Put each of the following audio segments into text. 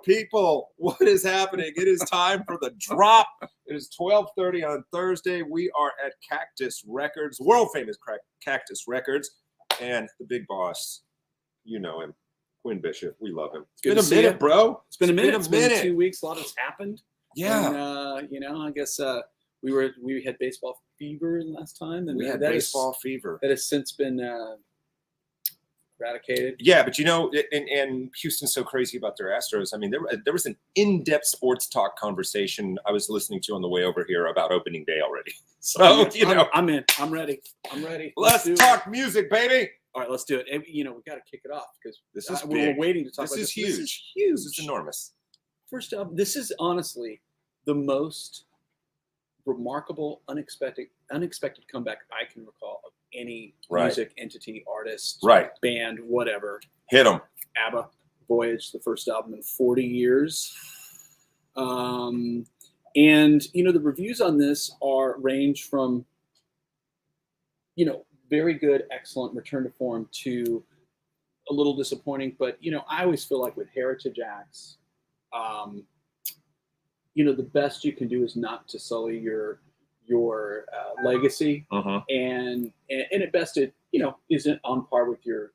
people, what is happening? It is time for the drop. It is 12:30 on Thursday. We are at Cactus Records, world famous Cactus Records, and the big boss, you know him, Quinn Bishop. We love him. It's been a minute, bro. It's been a minute. It's been 2 weeks. A lot has happened. Yeah. And, I guess we had baseball fever last time, and we had baseball fever. That has since been eradicated. Yeah, but and Houston's so crazy about their Astros. I mean, there was an in-depth sports talk conversation I was listening to on the way over here about opening day already. So I'm in. I'm ready. Let's talk music, baby. All right, let's do it. And, we got to kick it off because this is we're waiting to talk about this. This is huge. This is enormous. First up, this is honestly the most remarkable, unexpected comeback I can recall of any music entity, artist, band, whatever. Hit them. ABBA, Voyage, the first album in 40 years. And the reviews on this range from, very good, excellent, return to form to a little disappointing. But, I always feel like with heritage acts, the best you can do is not to sully your legacy, and at best it isn't on par with your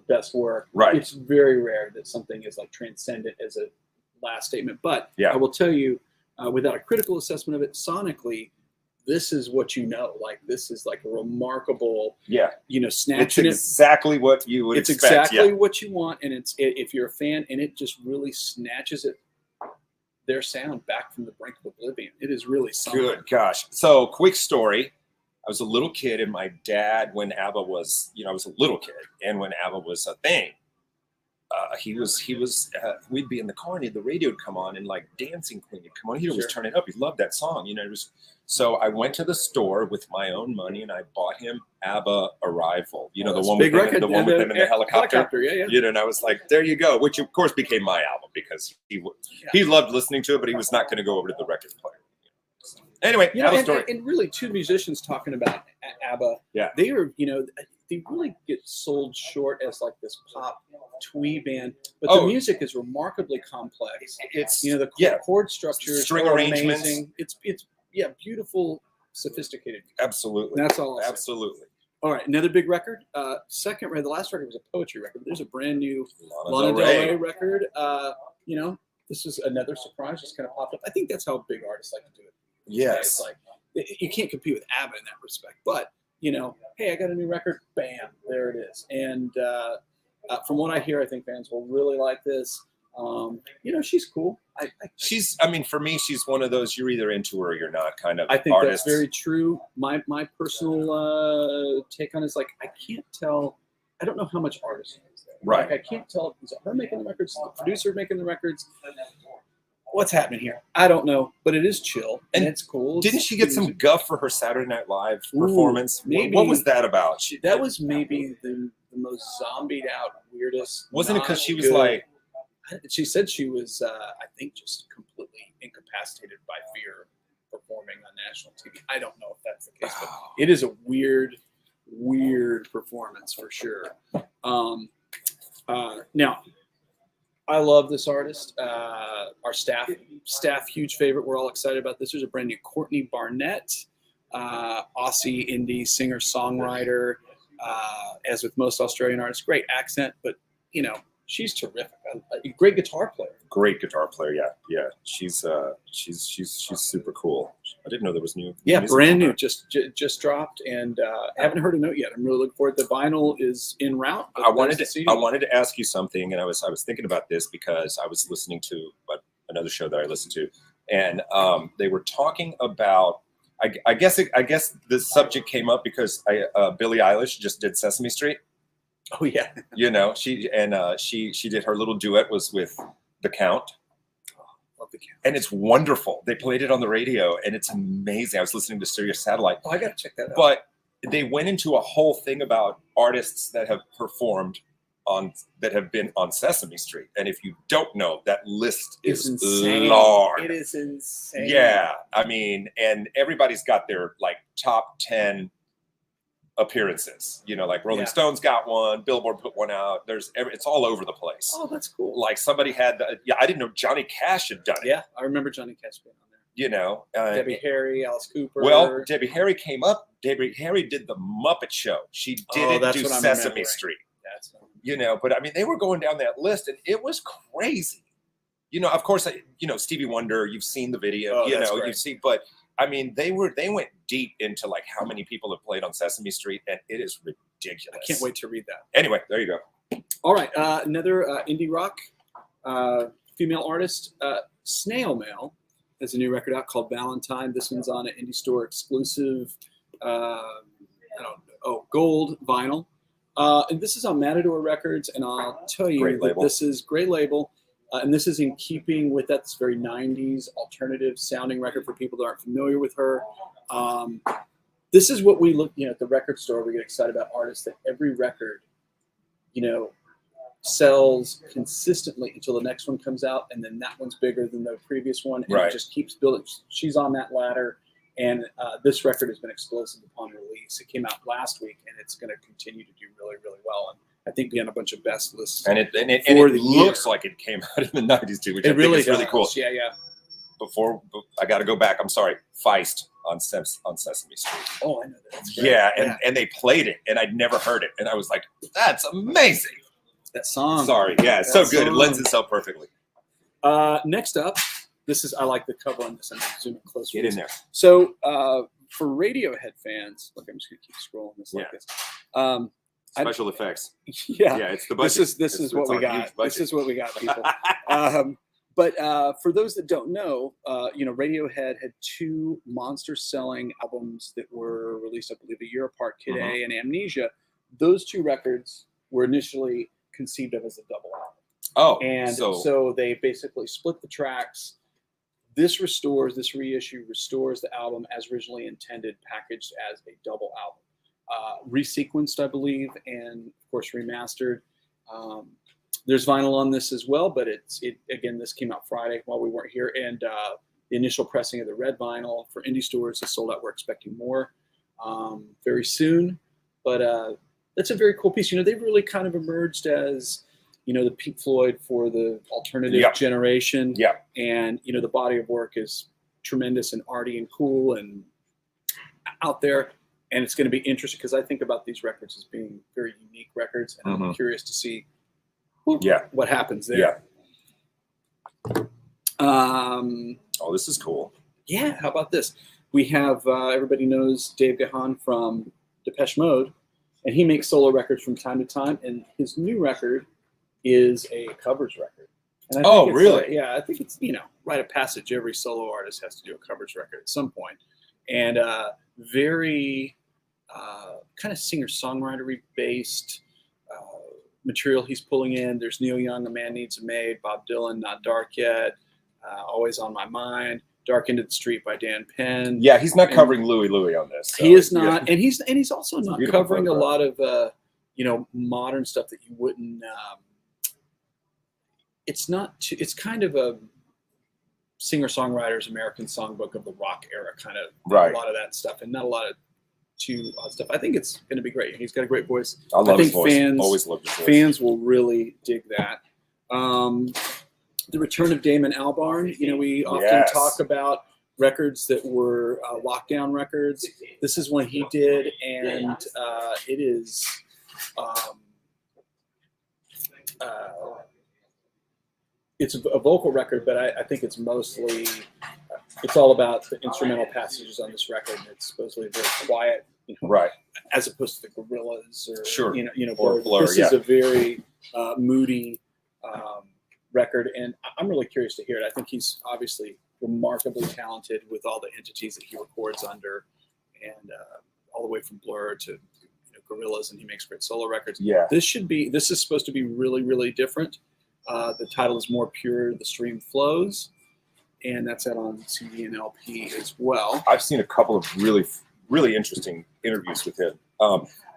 best work. Right. It's very rare that something is like transcendent as a last statement. But I will tell you, without a critical assessment of it, sonically, this is what like this is like a remarkable. Snatching it's exactly what you would expect. It's exactly what you want, and if you're a fan, and it just really snatches their sound back from the brink of oblivion. It is really something. Good gosh. So quick story. I was a little kid, and my dad, when ABBA was, I was a little kid, and when ABBA was a thing, we'd be in the car and the radio would come on, and like Dancing Queen would come on. He'd always turn it up. He loved that song. It was. So I went to the store with my own money, and I bought him ABBA Arrival. The one with him in the helicopter. Yeah. And I was like, there you go, which of course became my album because he loved listening to it, but he was not going to go over to the record player. So, anyway, and really two musicians talking about ABBA. Yeah, they are, they really get sold short as like this pop twee band, but the music is remarkably complex. It's the chord structures, string arrangements. Amazing. It's beautiful, sophisticated. Absolutely. That's all. Absolutely. All right, another big record. The last record was a poetry record. There's a brand new Lana Del Rey record. This is another surprise. Just kind of popped up. I think that's how big artists like to do it. Yes. It's like you can't compete with ABBA in that respect. But hey, I got a new record. Bam, there it is. And from what I hear, I think fans will really like this. She's cool. For me, she's one of those you're either into her or you're not kind of I think artists. That's very true. My personal take on it is like, I can't tell. I don't know how much artist is there. Right. Like, I can't tell. Is it her making the records? Is the producer making the records? What's happening here? I don't know, but it is chill and it's cool. Didn't she get some guff for her Saturday Night Live performance? Maybe. What was that about? That was maybe the most zombied out, weirdest. Wasn't it because she was like? She said she was, I think, just completely incapacitated by fear of performing on national TV. I don't know if that's the case, but it is a weird performance for sure. Now, I love this artist. Our staff, huge favorite. We're all excited about this. There's a brand new Courtney Barnette, Aussie indie singer songwriter. As with most Australian artists, great accent, but she's terrific. A great guitar player. Yeah. She's super cool. I didn't know there was new. Yeah, brand new. Just dropped, and haven't heard a note yet. I'm really looking forward. The vinyl is en route. I wanted to ask you something, and I was thinking about this because I was listening to another show that I listened to, and they were talking about. I guess the subject came up because Billie Eilish just did Sesame Street. Oh yeah, she did her little duet was with the Count. Oh, love the Count, and it's wonderful. They played it on the radio, and it's amazing. I was listening to Sirius Satellite. Oh, I gotta check that out. But they went into a whole thing about artists that have performed that have been on Sesame Street, and if you don't know, that list is large. It is insane. Yeah, I mean, and everybody's got their like top 10 appearances. You know, like Rolling Yeah. Stones got one, Billboard put one out. It's all over the place. Oh, that's cool. Like somebody had, I didn't know Johnny Cash had done it. Yeah, I remember Johnny Cash being on there. You know, Debbie Harry, Alice Cooper. Well, Debbie Harry came up. Debbie Harry did the Muppet Show. She didn't do Sesame Street. That's you know, but I mean, they were going down that list, and it was crazy. You know, of course, you know Stevie Wonder. You've seen the video. You know, you've seen, but I mean, they went deep into like how many people have played on Sesame Street, and it is ridiculous. I can't wait to read that. Anyway, there you go. All right, another indie rock female artist, Snail Mail, has a new record out called Valentine. This one's on an indie store exclusive, gold vinyl. And this is on Matador Records, and I'll tell you that this is great label, and this is in keeping with that very 90s alternative sounding record for people that aren't familiar with her. This is what we look, at the record store. We get excited about artists that every record, sells consistently until the next one comes out, and then that one's bigger than the previous one, and it just keeps building. She's on that ladder, and this record has been explosive upon release. It came out last week, and it's going to continue to do really, really well, and I think be on a bunch of best lists. And it looks like it came out in the 90s too, which I think is really cool. Yeah. Before I got to go back. I'm sorry, Feist on Sesame Street. Oh, I know that. That's great. Yeah, and they played it, and I'd never heard it, and I was like, that's amazing. That song. Sorry, yeah, it's so good. It lends itself perfectly. Next up, I like the cover on this. I'm zooming closer. Get in there. So for Radiohead fans, look, I'm just gonna keep scrolling this like this. Special effects. Yeah, it's the budget. This is what we got. This is what we got, people. But for those that don't know, Radiohead had two monster-selling albums that were released, I believe, a year apart, Kid A and Amnesia. Those two records were initially conceived of as a double album. Oh, and so they basically split the tracks. This reissue restores the album as originally intended, packaged as a double album. Resequenced, I believe, and of course remastered. There's vinyl on this as well, but again, this came out Friday while we weren't here, and the initial pressing of the red vinyl for indie stores is sold out. We're expecting more very soon, but that's a very cool piece. They've really kind of emerged as, the Pink Floyd for the alternative generation. Yeah. And, the body of work is tremendous and arty and cool and out there. And it's going to be interesting because I think about these records as being very unique records. And I'm curious to see what happens there. Yeah. This is cool. Yeah. How about this? We have, everybody knows Dave Gahan from Depeche Mode. And he makes solo records from time to time, and his new record is a covers record. And I think really? I think it's, rite of passage. Every solo artist has to do a covers record at some point. And very kind of singer-songwriter based material he's pulling in. There's Neil Young, A Man Needs a Maid, Bob Dylan, Not Dark Yet, Always on My Mind, Dark Into the Street by Dan Penn. Yeah, he's not covering Louie on this. So. He is not, and he's also not covering a lot of modern stuff that you wouldn't. It's not. It's kind of a singer-songwriter's American Songbook of the rock era, kind of a lot of that stuff, and not a lot of too odd stuff. I think it's going to be great. He's got a great voice. I love his voice. Always loved his voice. Fans will really dig that. The return of Damon Albarn. We often talk about records that were lockdown records. This is one he did, and it is it's a vocal record, but I think it's mostly it's all about the instrumental passages on this record. It's supposedly very quiet, as opposed to the Gorillaz or Blur. This is a very moody record, and I'm really curious to hear it. I think he's obviously remarkably talented with all the entities that he records under, and all the way from Blur to Gorillaz, and he makes great solo records. Yeah, this is supposed to be really, really different. The title is More Pure, The Stream Flows, and that's out on CD and LP as well. I've seen a couple of really, really interesting interviews with him.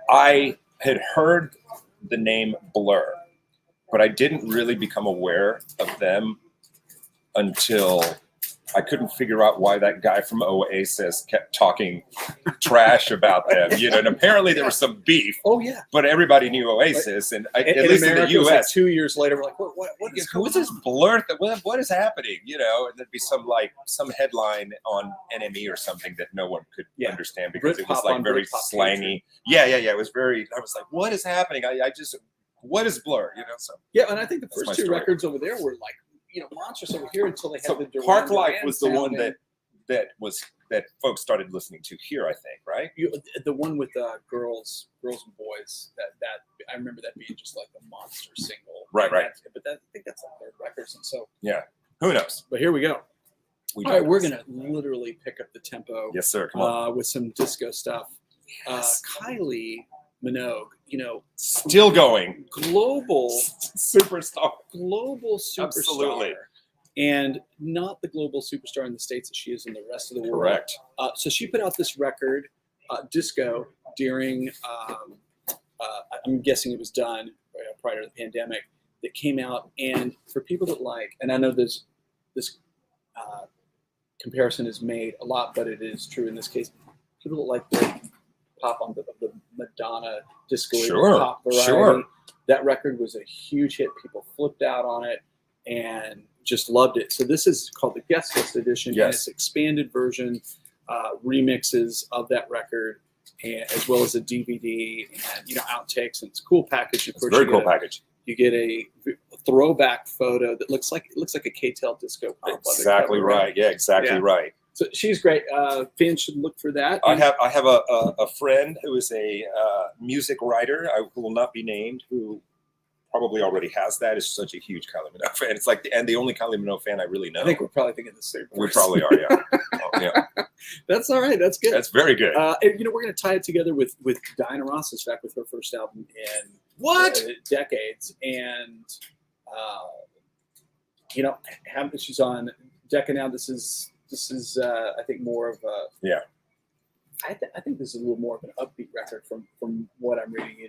I had heard the name Blur, but I didn't really become aware of them until I couldn't figure out why that guy from Oasis kept talking trash about them. And apparently there was some beef. Oh yeah, but everybody knew Oasis, and at least America, in the U.S. Like 2 years later, we're like, what is who is this blur? What is happening? And there'd be some headline on NME or something that no one could understand because it was like very slangy. Yeah. It was very. I was like, what is happening? What is Blur? So yeah, and I think the first two records over there were like monsters over here until they had the Duran Park Life Duran was the one that folks started listening to here, I think, right? The one with girls and boys. That I remember that being just like the monster single. Right. But I think that's like their records, and so yeah, who knows? But here we go. All right, we're gonna literally pick up the tempo. Yes, sir. Come on. With some disco stuff. Yes. Kylie Minogue, still going. Global superstar. Absolutely. And not the global superstar in the States that she is in the rest of the world. Correct. So she put out this record, Disco, during, I'm guessing it was done prior to the pandemic, that came out. And for people that and I know this comparison is made a lot, but it is true in this case, people that like the pop on the Madonna disco pop variety. Sure. That record was a huge hit. People flipped out on it and just loved it. So this is called the Guest List Edition. Yes. And it's expanded version, remixes of that record, and as well as a DVD and outtakes. And it's a cool package. Of course, very cool package. You get a throwback photo that looks like a K-Tel disco pop. Exactly right. Yeah, exactly right. So she's great. Fans should look for that. I have a friend who is a music writer who will not be named, who probably already has that. Is such a huge Kylie Minogue fan. It's like the only Kylie Minogue fan I really know. I think we're probably thinking the same person. We probably are, yeah. Yeah. That's all right. That's good. That's very good. And, we're going to tie it together with Diana Ross's back with her first album in decades, and she's on Decca now. This is I think more of a I think this is a little more of an upbeat record from what I'm reading.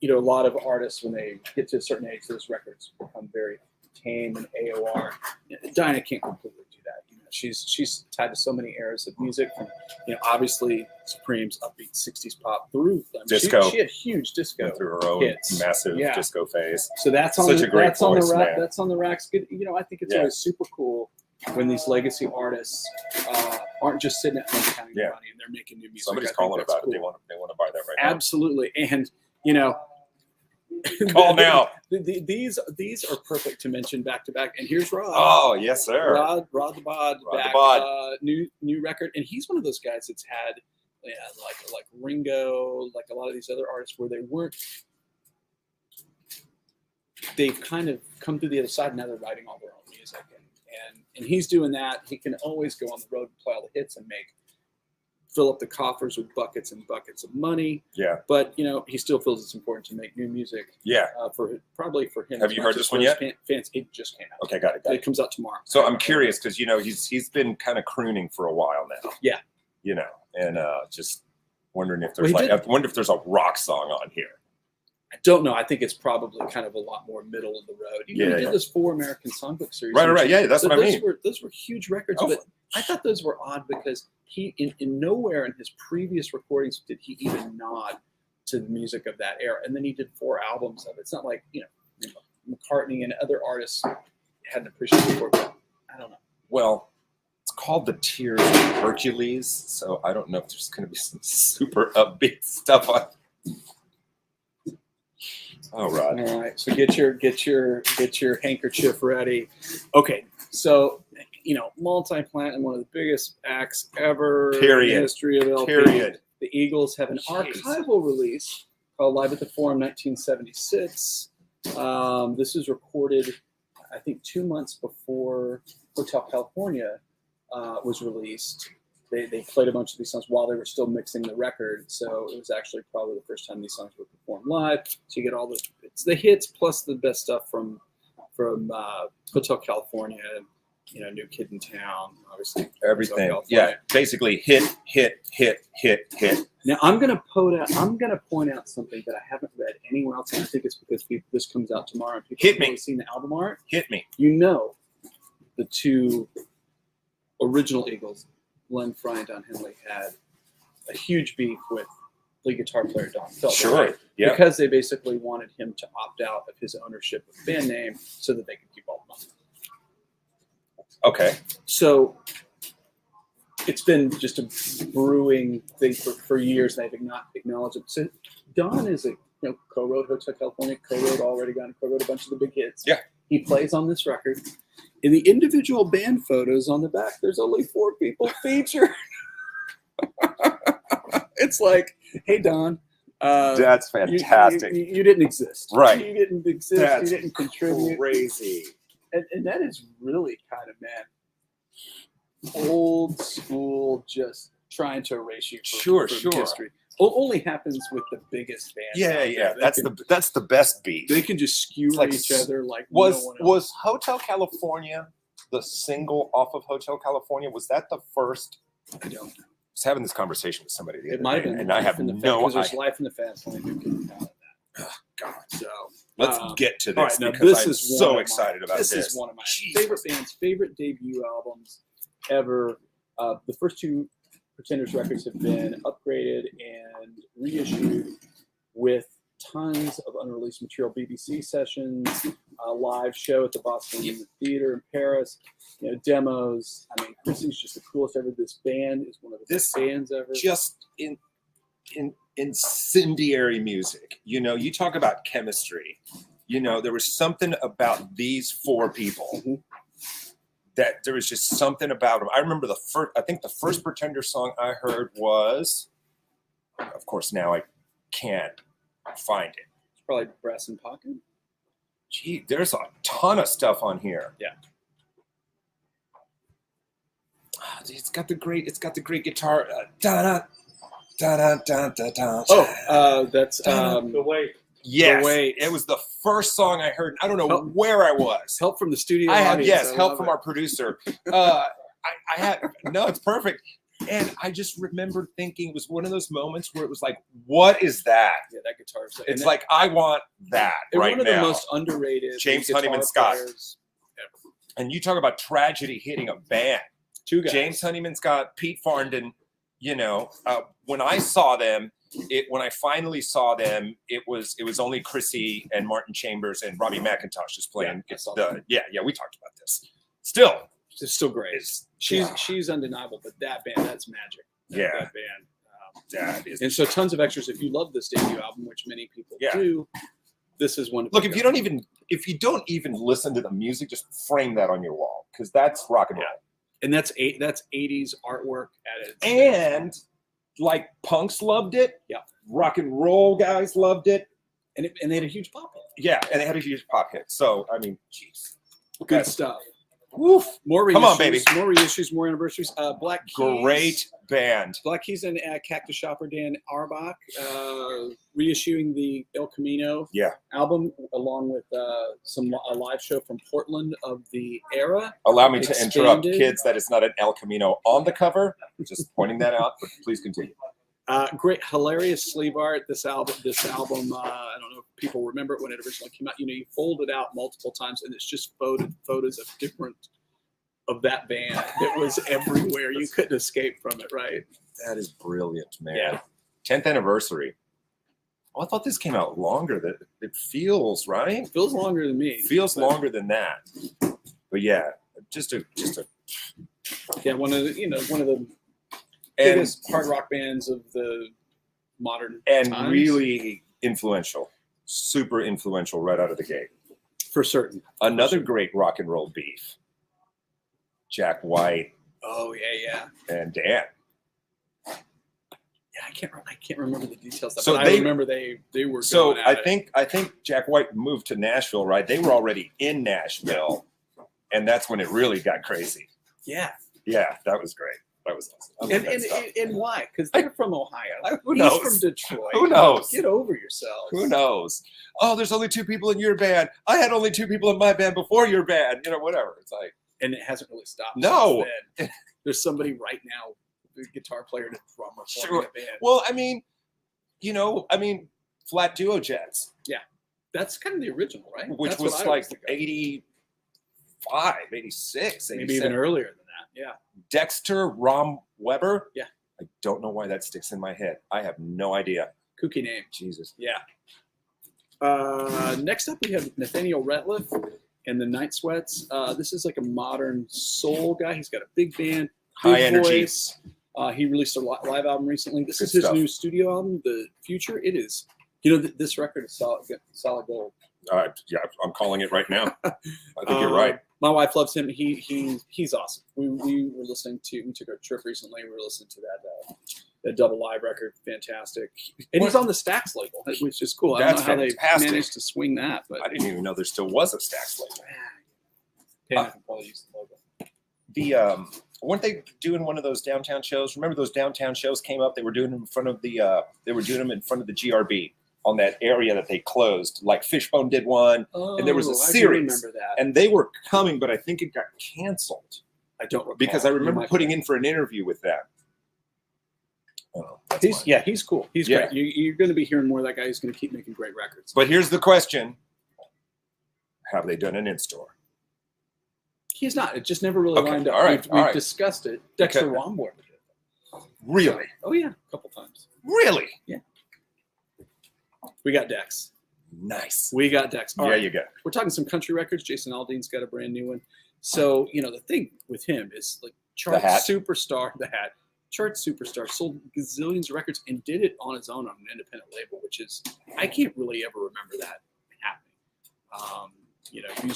A lot of artists, when they get to a certain age, those records become very tame and AOR. Dinah can't completely do that. She's tied to so many eras of music, from obviously Supreme's upbeat '60s pop through disco. She had huge disco through her own hits. Massive disco phase. So that's on such a great that's voice, on the rack. man. That's on the racks. Good. I think it's always super cool when these legacy artists aren't just sitting at home counting money and they're making new music. Somebody's calling about it. They want to buy that right now. Absolutely, and call now. These are perfect to mention back to back. And here's Rod. Oh yes, sir. Rod the Bod. Back, new record, and he's one of those guys that's had like Ringo, like a lot of these other artists where they weren't. They've kind of come through the other side. Now they're writing all their own music, and he's doing that. He can always go on the road and play all the hits and fill up the coffers with buckets and buckets of money. Yeah. But he still feels it's important to make new music. Yeah. For him. Have you heard this one yet? Fans, it just came out. Okay, got it. It comes out tomorrow. So I'm curious because he's been kind of crooning for a while now. Yeah. And just wondering if there's I wonder if there's a rock song on here. I don't know. I think it's probably kind of a lot more middle of the road. He did those 4 American Songbook series. Right. Yeah, that's what I mean. Those were huge records, but I thought those were odd because he, in nowhere in his previous recordings did he even nod to the music of that era. And then he did 4 albums of it. It's not like, McCartney and other artists had an appreciation for it, but I don't know. Well, it's called The Tears of Hercules, so I don't know if there's going to be some super upbeat stuff on. Oh, Rod. All right. So get your handkerchief ready. Okay. So, multi-platinum, one of the biggest acts ever in the history of LP. The Eagles have an archival release called Live at the Forum 1976. This is recorded, I think, 2 months before Hotel California was released. They played a bunch of these songs while they were still mixing the record, so it was actually probably the first time these songs were performed live. So you get all the hits plus the best stuff from Hotel California, New Kid in Town, obviously everything. Yeah, basically hit. Now I'm gonna point out something that I haven't read anywhere else, and I think it's because this comes out tomorrow and people haven't seen the album art. Hit me. The 2 original Eagles, Glenn Fry and Don Henley had a huge beef with lead guitar player Don Felder. Sure. Right? Yeah. Because they basically wanted him to opt out of his ownership of the band name so that they could keep all the money. Okay. So it's been just a brewing thing for years, and they've not acknowledged it. So Don is co-wrote Hotel California, co-wrote Already Gone, co-wrote a bunch of the big hits. Yeah. He plays on this record. In the individual band photos on the back, there's only 4 people featured. It's like, hey, Don. That's fantastic. You didn't exist. Right. You didn't exist. That's you didn't contribute. crazy. And that is really kind of, man, old school, just trying to erase you from history. Only happens with the biggest bands. Yeah. That's the best beat. They can just skewer like, each other like was no one else. Was Hotel California the single off of Hotel California? Was that the first? I don't know. I was having this conversation with somebody the It other might have day, been, and I have no because there's idea. Life in the Fast Lane. You can count on that. Oh, God. So Let's get to this all right, now because this I'm is so one of excited about this. This is one of my Jesus. favorite bands' favorite debut albums ever. The first 2 Pretenders records have been upgraded and reissued with tons of unreleased material, BBC sessions, a live show at the Boston Theater in Paris, demos. I mean, Chrissy's just the coolest ever. This band is one of the best bands ever. Just incendiary music. You talk about chemistry. There was something about these 4 people that there was just something about them. I remember I think the first Pretender song I heard was, of course, now I can't find it. It's probably Brass in Pocket. Gee, there's a ton of stuff on here. Yeah. It's got the great guitar. Da da da da da da. Oh, that's The Wait. Yes, The Wait. It was the first song I heard. I don't know where I was. help from the studio. I had audience. I help love from it. our producer. I had it's perfect. And I just remember thinking it was one of those moments where it was like, what is that? Yeah, that guitar. It's like I want that right one of now. the most underrated James guitar Honeyman Scott. players ever. And you talk about tragedy hitting a band. 2 guys. James Honeyman Scott, Pete Farndon. When I saw them, when I finally saw them, it was only Chrissy and Martin Chambers and Robbie McIntosh just playing. Yeah, I saw We talked about this. Still, It's still great. She's undeniable, but that band, that's magic. That band. that is. And so tons of extras. If you love this debut album, which many people do, this is one. Look, if you don't even listen to the music, just frame that on your wall because that's rock and roll. And that's 80s artwork at its And like punks loved it. Yeah. Rock and roll guys loved it. and they had a huge pop hit. Yeah, and they had a huge pop hit. So I mean, jeez, Good stuff. Woof. More reissues. Come on, baby. More reissues, more anniversaries. Black Keys. Great band. Black Keys and Cactus Shopper Dan Auerbach reissuing the El Camino album along with a live show from Portland of the era. Allow me to interrupt, Expanded. kids. That is not an El Camino on the cover. Just pointing that out. But please continue. Great, hilarious sleeve art. This album, I don't know if people remember it when it originally came out. You fold it out multiple times, and it's just photos of that band. It was everywhere. You couldn't escape from it, right? That is brilliant, man. Yeah. 10th anniversary. Oh, I thought this came out longer. That it feels right. It feels longer than me. Feels longer than that. But yeah, just a one of the biggest hard rock bands of the modern times. Really influential, super influential right out of the gate. For certain. Another great rock and roll beef. Jack White. Oh yeah. And Dan. Yeah, I can't remember the details. So but I remember they were. So going at I think Jack White moved to Nashville, right? They were already in Nashville, and that's when it really got crazy. Yeah. Yeah, that was great. That was awesome. And why? Because they're from Ohio. Who knows? He's from Detroit. Who knows? Get over yourselves. Who knows? Oh, there's only 2 people in your band. I had only 2 people in my band before your band. Whatever. It's like, And it hasn't really stopped. No. since then. There's somebody right now, the guitar player and drummer, forming a band. Well, Flat Duo Jets. Yeah, that's kind of the original, right? Which That's was what I like always think of. 85, 86, maybe 87. even earlier than that. Yeah. Dexter Rom Weber. Yeah. I don't know why that sticks in my head. I have no idea. Kooky name. Jesus. Yeah. Next up, we have Nathaniel Ratcliff and the Night Sweats. This is like a modern soul guy. He's got a big band, High big energy. voice. He released a live album recently. This Good is his stuff. new studio album, The Future. It is. This record is solid gold. Yeah, I'm calling it right now. I think you're right. My wife loves him. He's awesome. We took a trip recently. We were listening to that double live record. Fantastic. And he's on the Stax label, which is cool. I don't know how they managed to swing that, but I didn't even know there still was a Stax label. I can probably use the logo. Weren't they doing one of those downtown shows? Remember those downtown shows came up? They were doing them in front of the GRB on that area that they closed. Like Fishbone did one, and there was a series. I remember that. And they were coming, but I think it got canceled. I don't recall. Because I remember putting in for an interview with them. He's cool. He's great. You're going to be hearing more of that guy. He's going to keep making great records. But here's the question: have they done an in-store? He's not. It just never really lined up. All right. We've discussed it. Dexter Romboy. Really? Oh yeah, a couple times. Really? Yeah. We got Dex. Nice. We got Dex. All right. You go. We're talking some country records. Jason Aldean's got a brand new one. So, the thing with him is like chart superstar, chart superstar, sold gazillions of records and did it on his own on an independent label, which is, I can't really ever remember that happening.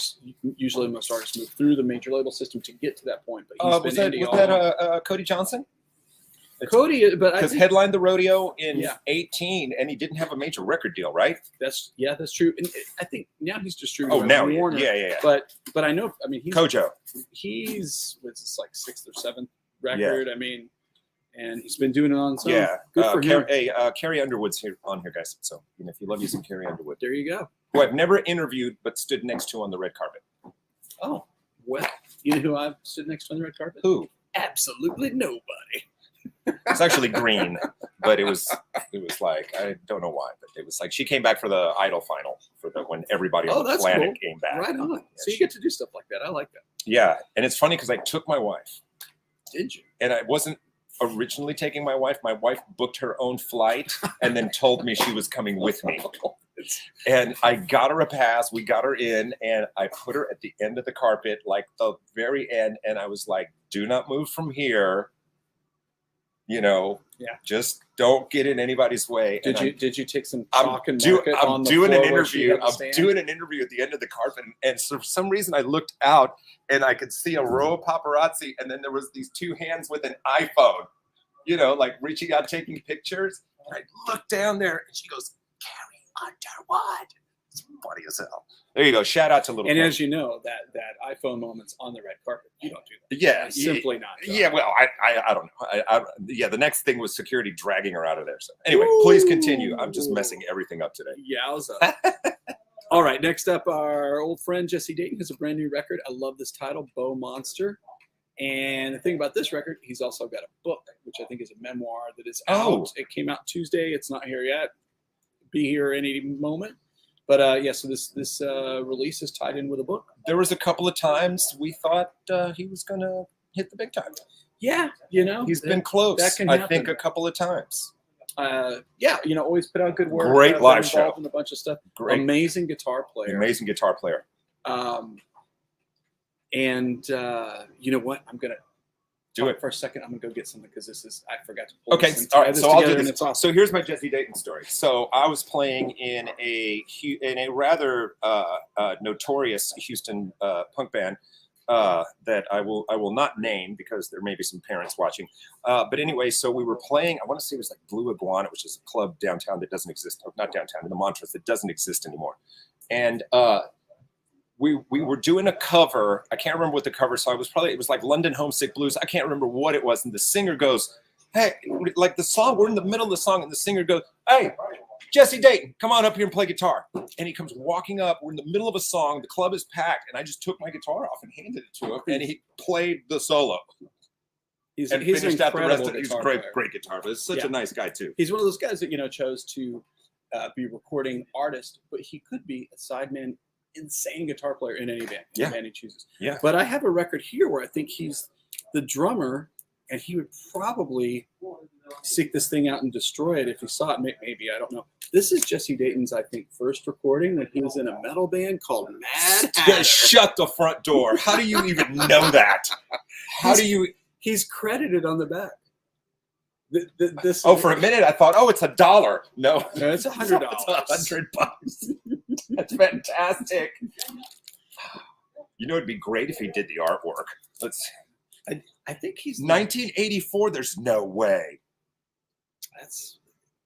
Usually most artists move through the major label system to get to that point. But Was that Cody Johnson? Cody, but because headlined the rodeo in 18, and he didn't have a major record deal, right? That's true. And I think now he's distributed. Oh, now Warner. Yeah. But I know. I mean, he's Kojo. He's what's this like 6th or 7th record? Yeah. I mean, and he's been doing it on his own. Yeah, good for him. Carrie Underwood's on here, guys. So if you love you some Carrie Underwood, there you go. Who I've never interviewed, but stood next to on the red carpet. Oh well, you know who I've stood next to on the red carpet? Who? Absolutely nobody. It's actually green, but it was like, I don't know why, but it was like she came back for the Idol final when everybody on the planet came back. Right on. So you get to do stuff like that. I like that. Yeah, and it's funny because I took my wife. Did you? And I wasn't originally taking my wife. My wife booked her own flight and then told me she was coming with me. And I got her a pass. We got her in, and I put her at the end of the carpet, like the very end. And I was like, "Do not move from here. Just don't get in anybody's way." Did you take some chalk and mark it on the doing floor an interview. I'm doing an interview at the end of the carpet, and for some reason I looked out and I could see a row of paparazzi, and then there was these two hands with an iPhone, like reaching out, taking pictures. And I looked down there, and she goes, "Carrie Underwood." It's funny as hell. There you go. Shout out to Little. And Quinn. as you know, that iPhone moment's on the red carpet. You don't do that. Yeah, simply not. Yeah, well, I don't know. The next thing was security dragging her out of there. So anyway, please continue. I'm just messing everything up today. Yowza. All right, next up, our old friend Jesse Dayton has a brand new record. I love this title, Bo Monster. And the thing about this record, he's also got a book, which I think is a memoir that is out. It came out Tuesday. It's not here yet. Be here any moment. But so this release is tied in with a book. There was a couple of times we thought he was going to hit the big time. Yeah, he's been close. That can I think a couple of times. Always put out good work. Great live show. Involved in a bunch of stuff. Great. Amazing guitar player. And you know what? I'm gonna do it for a second. I'm gonna go get something because I forgot to pull this. All right. So I'll do this. Awesome. So here's my Jesse Dayton story. So I was playing in a rather notorious Houston punk band that I will not name because there may be some parents watching. But anyway, so we were playing. I want to say it was like Blue Iguana, which is a club downtown that doesn't exist. Not downtown, in the Montrose, that doesn't exist anymore. And we were doing a cover. I can't remember what the cover song was. It was like London Homesick Blues. I can't remember what it was. And the singer goes, "Hey," like the song, we're in the middle of the song, and the singer goes, "Hey, Jesse Dayton, come on up here and play guitar." And he comes walking up. We're in the middle of a song. The club is packed. And I just took my guitar off and handed it to him. And he played the solo. He's finished out the rest of it. He's a great guitar player. He's such a nice guy, too. He's one of those guys that, chose to be recording artist, but he could be a sideman, insane guitar player in any band. Any band he chooses. Yeah. But I have a record here where I think he's the drummer, and he would probably seek this thing out and destroy it if he saw it. Maybe, I don't know. This is Jesse Dayton's, I think, first recording when he was in a metal band called Mad Hatter. Shut the front door. How do you even know that? He's credited on the back. For a minute I thought, it's $1. No, it's $100. It's $100. That's fantastic. You know, it'd be great if he did the artwork. I think he's 1984. There's no way.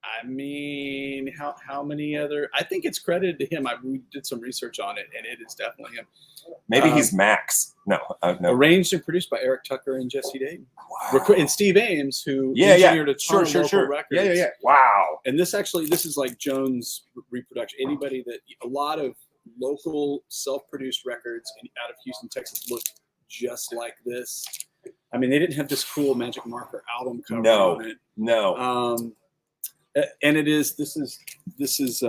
I mean, how many other? I think it's credited to him. We did some research on it, and it is definitely him. Maybe he's Max. No. Arranged and produced by Eric Tucker and Jesse Dayton. Wow. And Steve Ames, who engineered a ton of local records. Yeah. Wow. And this is like Jones' reproduction. A lot of local self-produced records out of Houston, Texas look just like this. I mean, they didn't have this cool Magic Marker album cover on it. No. And this is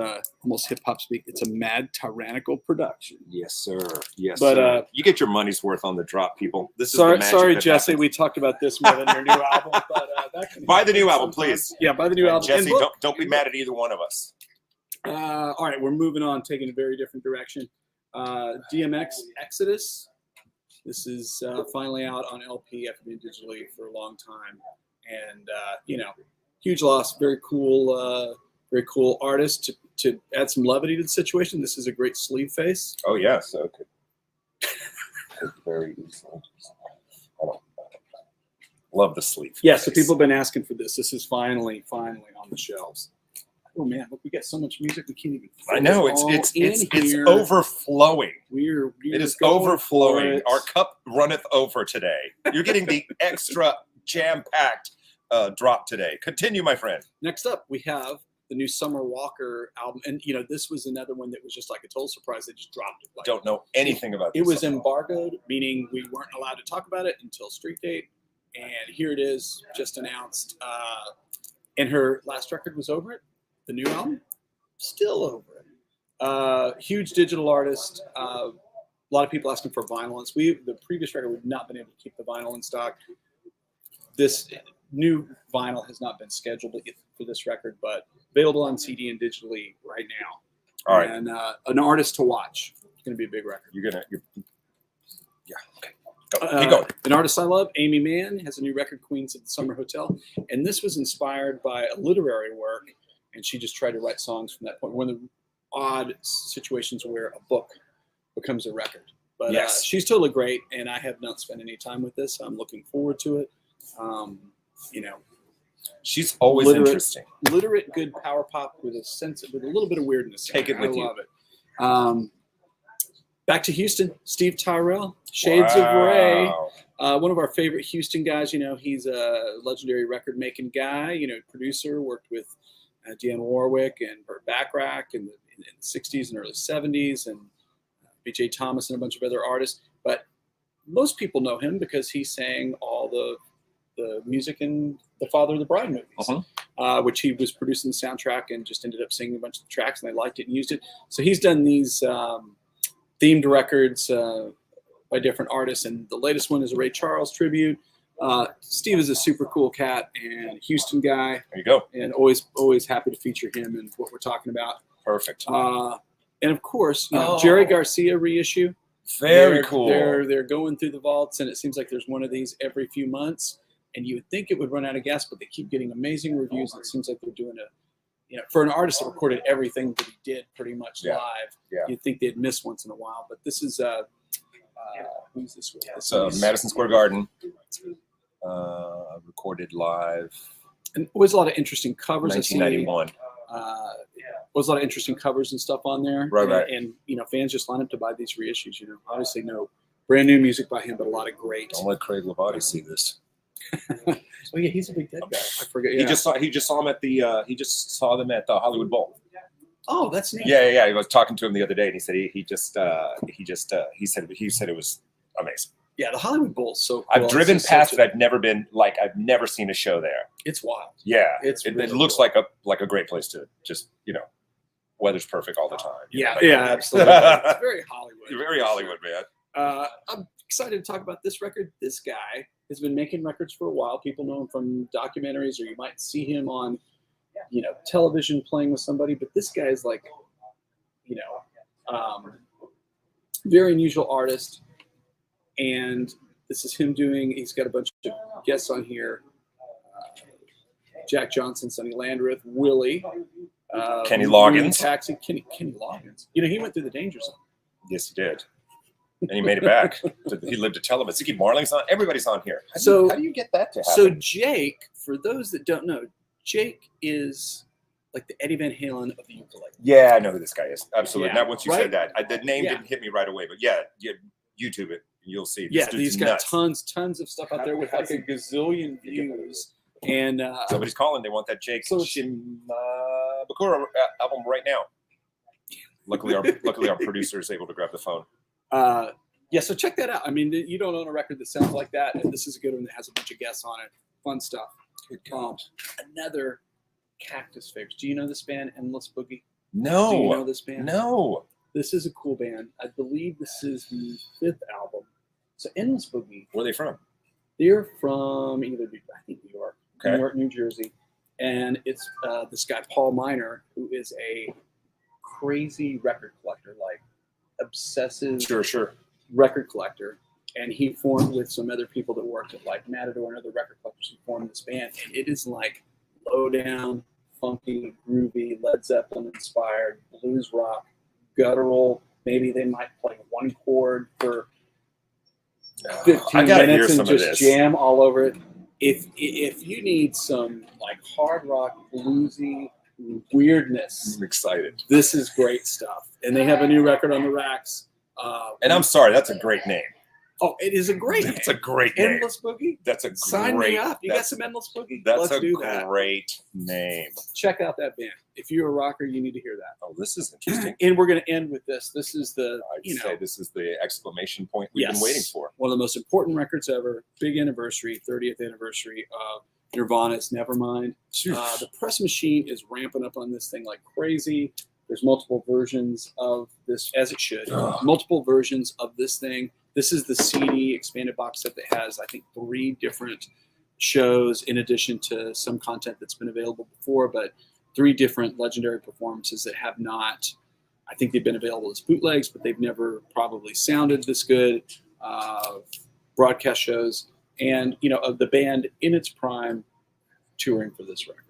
almost hip hop speak. It's a mad tyrannical production. Yes, sir. Yes, but, sir. You get your money's worth on the drop, people. This is sorry, Jesse. We talked about this more than your new album. But buy the new album, please. Yeah, buy the new album. Jesse, don't be mad at either one of us. All right, we're moving on, taking a very different direction. Dmx Exodus. This is finally out on LP after being digitally for a long time, and huge loss. Very cool artist to add some levity to the situation. This is a great sleeve face. Oh yes, okay. Very easily. Love the sleeve. Yeah, so people have been asking for this. This is finally on the shelves. Oh man, look, we got so much music we can't even. I know it's overflowing. It is overflowing. Our cup runneth over today. You're getting the extra jam-packed drop today. Continue, my friend. Next up, we have the new Summer Walker album, and this was another one that was just like a total surprise. They just dropped it. Don't know anything about this. It was embargoed, meaning we weren't allowed to talk about it until street date, and here it is, just announced. And her last record was over it. The new album, still over it. Huge digital artist. A lot of people asking for vinyl. The previous record, we've not been able to keep the vinyl in stock. This new vinyl has not been scheduled for this record, but available on CD and digitally right now. All right. And an artist to watch. It's going to be a big record. Yeah. Okay. Keep going. An artist I love, Amy Mann, has a new record, Queens at the Summer Hotel. And this was inspired by a literary work. And she just tried to write songs from that point. One of the odd situations where a book becomes a record. But yes. She's totally great, and I have not spent any time with this. I'm looking forward to it. She's always interesting. Literate, good power pop with a little bit of weirdness. Take it with you. I love it. Back to Houston, Steve Tyrell, Shades of Ray. One of our favorite Houston guys. He's a legendary record-making guy. Producer, worked with Dionne Warwick and Burt Bacharach in the 60s and early 70s, and B.J. Thomas and a bunch of other artists. But most people know him because he sang all the music in the Father of the Bride movies, which he was producing the soundtrack and just ended up singing a bunch of the tracks, and they liked it and used it. So he's done these themed records by different artists, and the latest one is a Ray Charles tribute. Steve is a super cool cat and Houston guy. There you go. And always happy to feature him and what we're talking about. Perfect. And of course, Jerry Garcia reissue. Very cool. They're going through the vaults, and it seems like there's one of these every few months. And you would think it would run out of gas, but they keep getting amazing reviews. And it seems like they're doing for an artist that recorded everything that he did pretty much live. Yeah. You'd think they'd miss once in a while, but this is who's this with? It's Madison Square Garden. Recorded live. And always a lot of interesting covers. 1991. Was a lot of interesting covers and stuff on there. Right. And fans just line up to buy these reissues. Obviously no brand new music by him, but a lot of great. Don't let Craig Levati see this. Oh yeah, he's a big dead guy. I forget. Yeah. He just saw him at the. He just saw them at the Hollywood Bowl. Oh, that's neat. Yeah. He was talking to him the other day, and he said he said it was amazing. Yeah, the Hollywood Bowl is so cool. I've driven past it. I've never seen a show there. It's wild. Yeah, it really looks cool. like a great place to just weather's perfect all the time. Yeah, absolutely. It's very Hollywood. Very Hollywood, man. I'm excited to talk about this record. This guy has been making records for a while. People know him from documentaries, or you might see him on, television playing with somebody. But this guy is like, very unusual artist. And this is him he's got a bunch of guests on here. Jack Johnson, Sonny Landreth, Willie. Kenny Loggins. Taxi. Kenny Loggins. He went through the danger zone. Yes, he did. And he made it back. He lived to tell him. Ziggy Marling's on. Everybody's on here. How do you get that to happen? So Jake, for those that don't know, Jake is like the Eddie Van Halen of the ukulele. Yeah, I know who this guy is. Absolutely. Yeah, Not once you said that. The name didn't hit me right away, but YouTube it. You'll see. He's got tons of stuff out there with like a gazillion views. And somebody's calling. They want that Jake Shimabukuro album right now. Luckily, our producer is able to grab the phone. So check that out. I mean, you don't own a record that sounds like that, and this is a good one that has a bunch of guests on it. Fun stuff. Another Cactus favorite. Do you know this band, Endless Boogie? No. Do you know this band? No. This is a cool band. I believe this is the 5th album. So Endless Boogie. Where are they from? They're from New York, okay. New York, New Jersey, and it's this guy Paul Miner, who is a crazy record collector, like obsessive record collector, and he formed with some other people that worked at like Matador and other record collectors. He formed this band, and it is like low down, funky, groovy, Led Zeppelin inspired blues rock, guttural. Maybe they might play one chord for 15 minutes and just jam all over it. If you need some like hard rock, bluesy weirdness, I'm excited. This is great stuff, and they have a new record on the racks. And I'm sorry, that's a great name. Oh, it is a great name. It's a great name. Endless Boogie? That's a Sign great. me up. You got some Endless Boogie? Let's do that. Great name. Check out that band. If you're a rocker, you need to hear that. Oh, this is interesting. And we're going to end with this. This is the, say this is the exclamation point we've been waiting for. One of the most important records ever. Big anniversary, 30th anniversary of Nirvana's Nevermind. The press machine is ramping up on this thing like crazy. There's multiple versions of this, as it should. Multiple versions of this thing. This is the CD expanded box set that has, I think, 3 different shows in addition to some content that's been available before, but 3 different legendary performances that have not, I think they've been available as bootlegs, but they've never probably sounded this good. Broadcast shows, and, of the band in its prime touring for this record.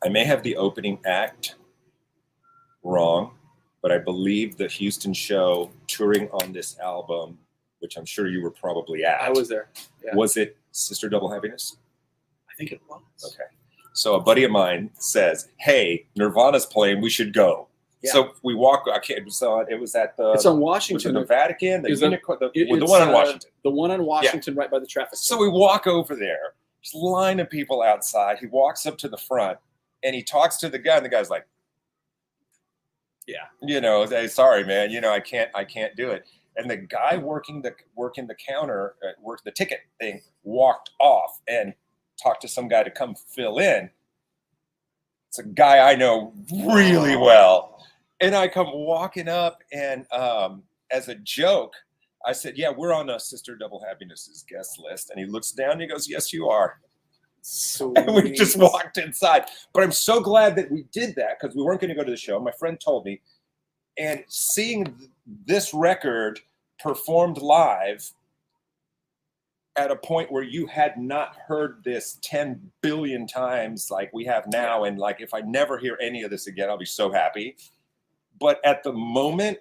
I may have the opening act wrong, but I believe the Houston show touring on this album, which I'm sure you were probably at. I was there. Yeah. Was it Sister Double Happiness? I think it was. Okay. So a buddy of mine says, "Hey, Nirvana's playing. We should go." Yeah. So we walk. It was at the. It's on Washington. The Vatican. The one on Washington. The one on Washington, right by the traffic. So we walk over there. There's a line of people outside. He walks up to the front and he talks to the guy, and the guy's like, "Yeah, hey, sorry, man. I can't do it." And the guy working the counter, the ticket thing, walked off and talked to some guy to come fill in. It's a guy I know really well. And I come walking up, and as a joke, I said, "Yeah, we're on Sister Double Happiness's guest list." And he looks down and he goes, "Yes, you are." Sweet. And we just walked inside. But I'm so glad that we did that, because we weren't going to go to the show. My friend told me. And seeing this record performed live at a point where you had not heard this 10 billion times like we have now, and like if I never hear any of this again, I'll be so happy. But at the moment,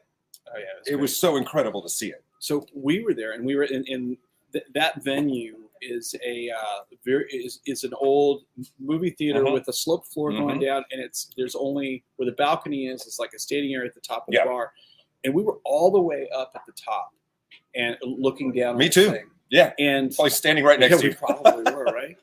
it was so incredible to see it. So we were there, and we were in that venue is is an old movie theater with a sloped floor going down, and there's only where the balcony is. It's like a standing area at the top of the bar, and we were all the way up at the top and looking down. Me too. Thing. Yeah, and probably standing right next to you. We probably were, right?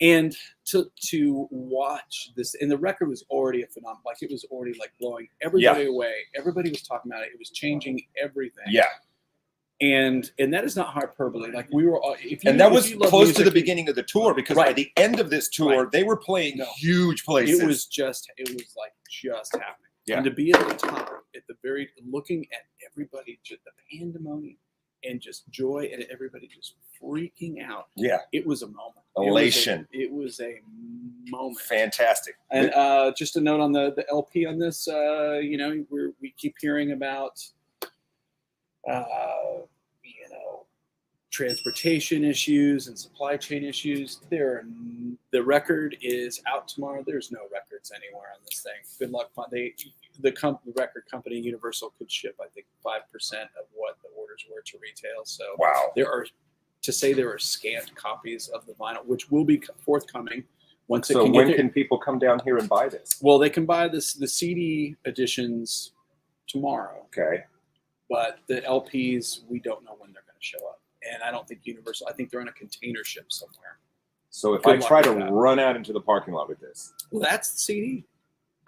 And to watch this, and the record was already a phenomenon. Like it was already like blowing everybody away. Everybody was talking about it. It was changing everything. Yeah. And that is not hyperbole. Like we were, that was close to the beginning of the tour, because by the end of this tour, they were playing huge places. It was like just happening. Yeah. And to be at the top, looking at everybody, just the pandemonium, and just joy and everybody just freaking out. Yeah. It was a moment. Elation. It was a moment. Fantastic. And just a note on the LP on this, we keep hearing about, transportation issues and supply chain issues. The record is out tomorrow. There's no records anywhere on this thing. Good luck. The record company Universal could ship, I think, 5% of what the orders were to retail. So wow. There are scant copies of the vinyl, which will be forthcoming once it can when can people come down here and buy this? Well, they can buy the CD editions tomorrow. Okay. But the LPs, we don't know when they're going to show up. And I don't think Universal, I think they're in a container ship somewhere. So if I try to run out into the parking lot with this. Well, that's the CD.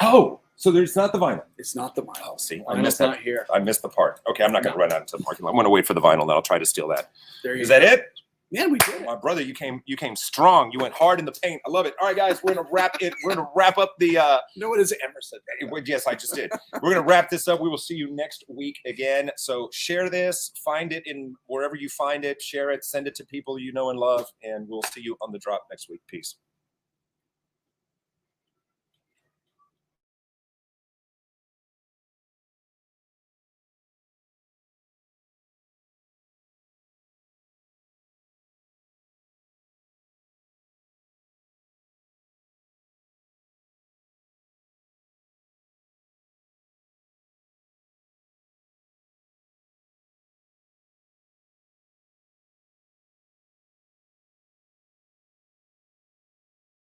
Oh, so there's not the vinyl. It's not the vinyl. Oh, see, I missed that here. I missed the part. Okay, I'm not going to run out into the parking lot. I'm going to wait for the vinyl, and then I'll try to steal that. Is that it? Yeah, we did. My brother, you came strong. You went hard in the paint. I love it. All right, guys, we're gonna wrap it. We're gonna wrap up the. No one has ever said that. Yes, I just did. We're gonna wrap this up. We will see you next week again. So share this, find it in wherever you find it, share it, send it to people you know and love, and we'll see you on the drop next week. Peace.